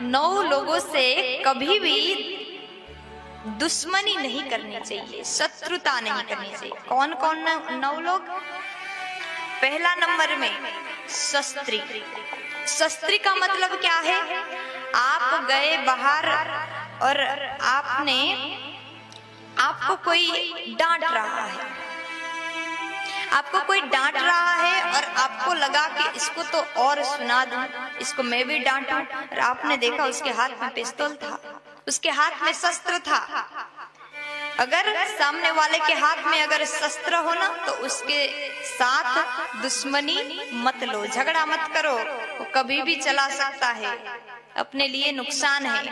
9 लोगों से कभी भी दुश्मनी नहीं करनी चाहिए, शत्रुता नहीं करनी चाहिए। कौन कौन 9 लोग? पहला नंबर में शस्त्री। शस्त्री का मतलब क्या है? आप गए बाहर और आपको कोई डांट रहा है, आपको कोई डांट रहा है और आपको लगा कि इसको तो और सुना दूं, इसको मैं भी डांटूं, और आपने देखा उसके हाथ में पिस्तौल था, उसके हाथ में शस्त्र था। अगर सामने वाले के हाथ में अगर शस्त्र हो ना, तो उसके साथ दुश्मनी मत लो, झगड़ा मत करो, वो कभी भी चला सकता है, अपने लिए नुकसान है।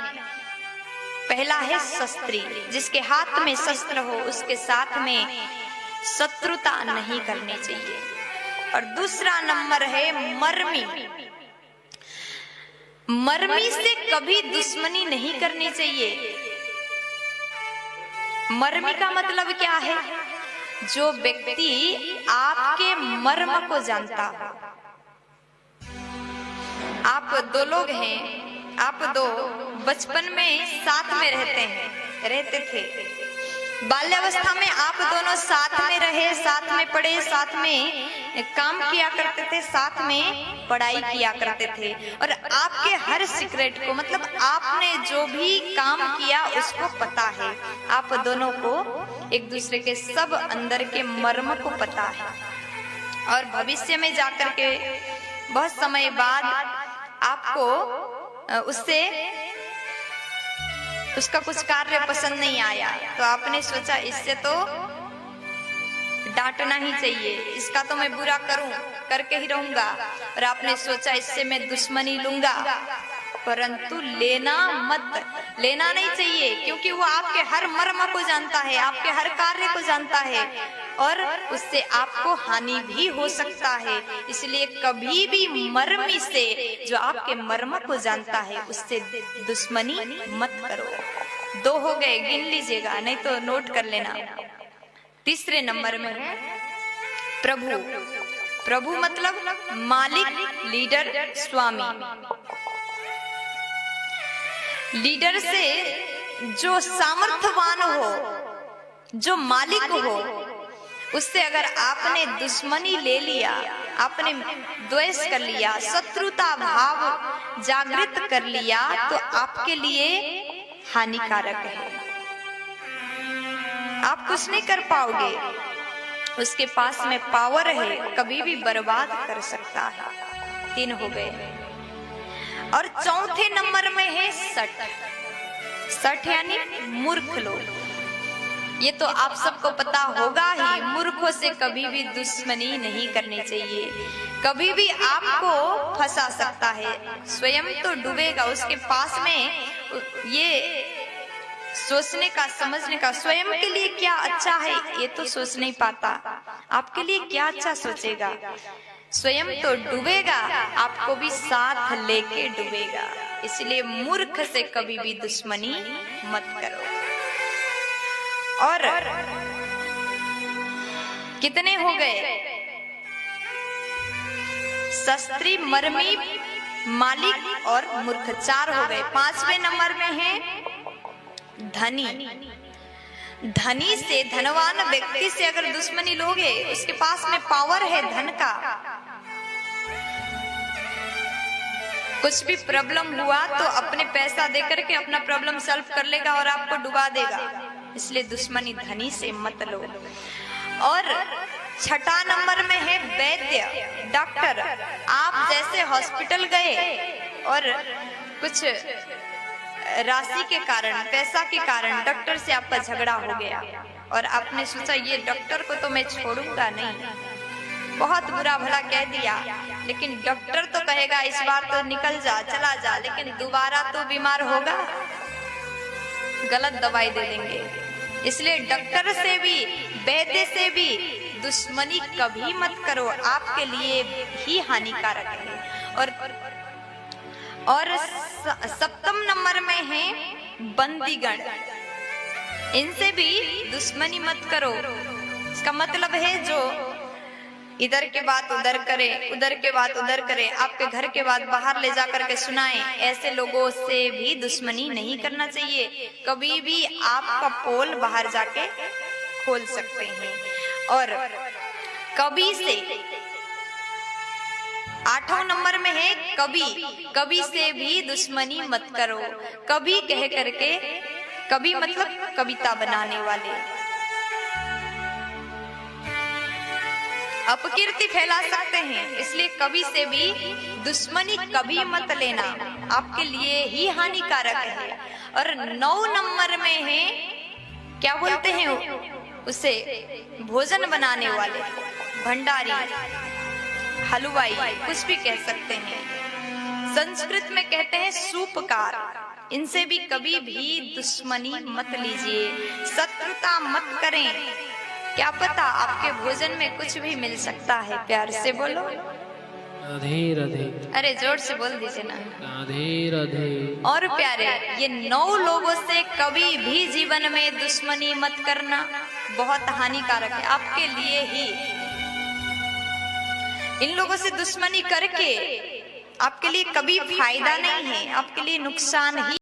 पहला है शस्त्री, जिसके हाथ में शस्त्र हो उसके साथ में शत्रुता नहीं करनी चाहिए। और दूसरा नंबर है मर्मी। मर्मी से कभी दुश्मनी नहीं करनी चाहिए। मर्मी का मतलब क्या है? जो व्यक्ति आपके मर्म को जानता हो। आप 2 लोग हैं, आप 2 बचपन में साथ में रहते थे। बाल्यावस्था में आप दोनों साथ में रहे, साथ में पढ़े, साथ में काम किया करते थे, साथ में पढ़ाई किया करते थे, और आपके हर सीक्रेट को, मतलब आपने जो भी काम किया उसको पता है। आप दोनों को एक दूसरे के सब अंदर के मर्म को पता है। और भविष्य में जाकर के बहुत समय बाद आपको उसका कुछ कार्य पसंद नहीं आया, तो आपने सोचा इससे तो डांटना ही चाहिए, इसका तो मैं बुरा करके ही रहूंगा, और आपने सोचा इससे मैं दुश्मनी लूंगा। परंतु लेना नहीं चाहिए, क्योंकि वो आपके हर मर्म को जानता है, आपके हर कार्य को जानता है, और उससे आपको हानि भी हो सकता है। इसलिए कभी भी मर्मी से, जो आपके मर्म को जानता है, उससे दुश्मनी मत करो। 2 हो गए, गिन लीजिएगा, नहीं तो नोट कर लेना। तीसरे नंबर में प्रभु। प्रभु मतलब मालिक, लीडर, स्वामी। लीडर से जो सामर्थ्यवान हो, जो मालिक हो, उससे अगर आपने दुश्मनी ले लिया, आपने द्वेष कर लिया, शत्रुता भाव जागृत कर लिया, तो आपके लिए हानिकारक है। आप कुछ नहीं कर पाओगे। उसके पास में पावर है, कभी भी बर्बाद कर सकता है। 3 हो गए। और चौथे नंबर में है सठ यानी मूर्ख लोग। ये तो आप सबको पता होगा ही, मूर्खों से कभी भी दुश्मनी नहीं करनी चाहिए। कभी भी आपको फंसा सकता है, स्वयं तो डूबेगा, उसके पास में ये सोचने का, समझने का, स्वयं के लिए क्या अच्छा है ये तो सोच नहीं पाता, आपके लिए क्या अच्छा सोचेगा। स्वयं तो डूबेगा, आपको भी साथ लेके डूबेगा। इसलिए मूर्ख से कभी भी दुश्मनी मत करो। और कितने हो गए? शस्त्री, मर्मी, मालिक और मूर्ख, 4 हो गए। 5वें नंबर में है धनी। धनी से, धनवान व्यक्ति से अगर दुश्मनी लोगे, उसके पास में पावर है धन का, कुछ भी प्रॉब्लम हुआ तो अपने पैसा देकर के अपना प्रॉब्लम सॉल्व कर लेगा और आपको डुबा देगा। इसलिए दुश्मनी धनी से मत लो। और 6ठा नंबर में है वैद्य, डॉक्टर। आप जैसे हॉस्पिटल गए और कुछ राशि के कारण, पैसा के कारण डॉक्टर से आपका झगड़ा हो गया, और आपने सोचा ये डॉक्टर को तो मैं छोड़ूंगा नहीं, बहुत बुरा भला कह दिया, लेकिन डॉक्टर तो कहेगा इस बार तो निकल जा, चला जा, लेकिन दोबारा तो बीमार होगा, गलत दवाई दे देंगे। इसलिए डॉक्टर से भी, वैद्य से भी दुश्मनी कभी मत करो, आपके लिए ही हानिकारक है। और 7वें नंबर में है बंदीगण। इनसे भी दुश्मनी मत करो। इसका मतलब है जो इधर के बात उधर करे, उधर के बात उधर करे, आपके घर के बात बाहर ले जाकर के सुनाए। ऐसे लोगों से भी दुश्मनी नहीं करना चाहिए। कभी भी आपका पोल बाहर जाके खोल सकते हैं। और कभी से 8वां नंबर में है कभी। कभी से भी दुश्मनी मत करो। कभी कह करके, कभी मतलब कविता बनाने वाले, अपकीर्ति फैला सकते हैं। इसलिए कभी से भी दुश्मनी कभी मत लेना, आपके लिए ही हानिकारक है। और 9 नंबर में है, क्या बोलते हैं उसे, भोजन बनाने वाले, भंडारी, हलवाई, कुछ भी कह सकते हैं। संस्कृत में कहते हैं सूपकार। इनसे भी कभी भी दुश्मनी मत लीजिए, शत्रुता मत करें। क्या पता आपके भोजन में कुछ भी मिल सकता है। प्यार से बोलो राधे राधे। अरे जोर से बोल दीजिए ना। राधे राधे। और प्यारे, ये 9 लोगों से कभी भी जीवन में दुश्मनी मत करना, बहुत हानिकारक है आपके लिए ही। इन लोगों से दुश्मनी करके आपके लिए कभी फायदा नहीं है, आपके लिए नुकसान ही